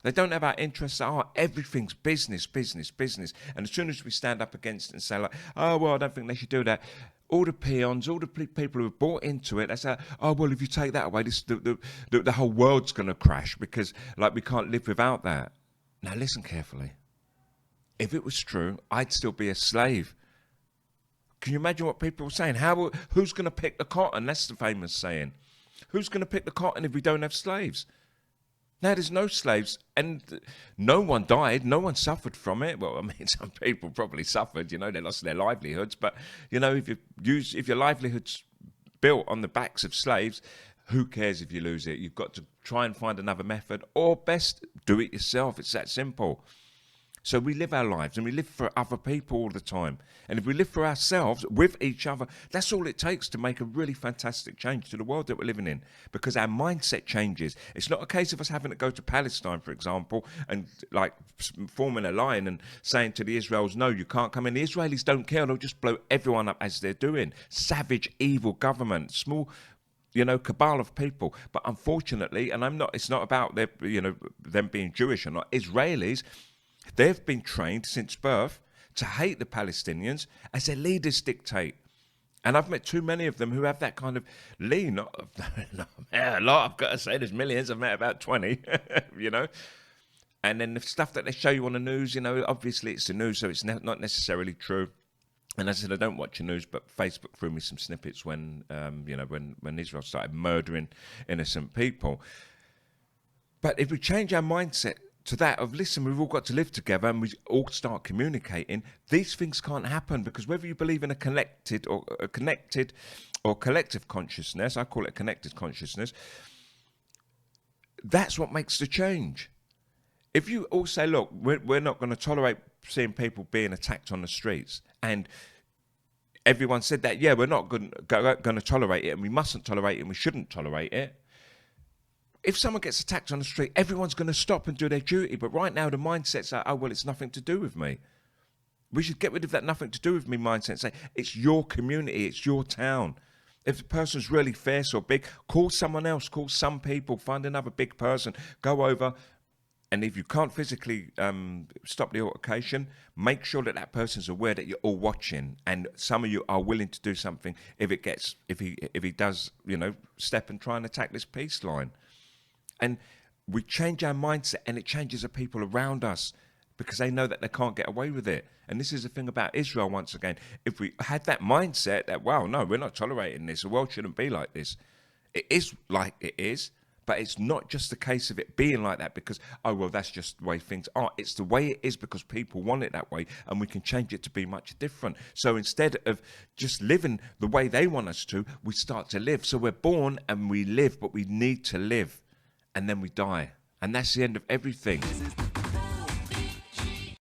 They don't have our interests at heart. Everything's business, business, business. And as soon as we stand up against it and say, like, oh, well, I don't think they should do that, all the peons, all the people who have bought into it, they say, oh, well, if you take that away, the whole world's going to crash because, like, we can't live without that. Now, listen carefully. If it was true, I'd still be a slave. Can you imagine what people were saying? Who's going to pick the cotton? That's the famous saying. Who's going to pick the cotton if we don't have slaves? Now, there's no slaves, and no one died. No one suffered from it. Well, I mean, some people probably suffered. You know, they lost their livelihoods. But, you know, if your livelihood's built on the backs of slaves, who cares if you lose it? You've got to try and find another method, or best, do it yourself. It's that simple. So we live our lives and we live for other people all the time. And if we live for ourselves with each other, that's all it takes to make a really fantastic change to the world that we're living in, because our mindset changes. It's not a case of us having to go to Palestine, for example, and like forming a line and saying to the Israelis, no, you can't come in. The Israelis don't care. They'll just blow everyone up as they're doing. Savage, evil government, small, you know, cabal of people. But unfortunately, and it's not about them being Jewish or not, Israelis, they've been trained since birth to hate the Palestinians as their leaders dictate. And I've met too many of them who have that kind of lean. A lot, I've got to say, there's millions. I've met about 20, you know. And then the stuff that they show you on the news, you know, obviously it's the news, so it's not necessarily true. And as I said, I don't watch the news, but Facebook threw me some snippets when Israel started murdering innocent people. But if we change our mindset to that of, listen, we've all got to live together and we all start communicating, these things can't happen, because whether you believe in a connected or collective consciousness, I call it a connected consciousness, that's what makes the change. If you all say, look, we're not going to tolerate seeing people being attacked on the streets, and everyone said that, yeah, we're not going to tolerate it, and we mustn't tolerate it, and we shouldn't tolerate it. If someone gets attacked on the street, everyone's going to stop and do their duty. But right now, the mindset's like, oh, well, it's nothing to do with me. We should get rid of that nothing to do with me mindset and say, it's your community, it's your town. If the person's really fierce or big, call someone else, call some people, find another big person, go over. And if you can't physically stop the altercation, make sure that that person's aware that you're all watching, and some of you are willing to do something if he does, you know, step and try and attack this peace line. And we change our mindset, and it changes the people around us, because they know that they can't get away with it. And this is the thing about Israel, once again. If we had that mindset that, wow, no, we're not tolerating this, the world shouldn't be like this. It is like it is, but it's not just the case of it being like that because, oh, well, that's just the way things are. It's the way it is because people want it that way, and we can change it to be much different. So instead of just living the way they want us to, we start to live. So we're born and we live, but we need to live. And then we die. And that's the end of everything.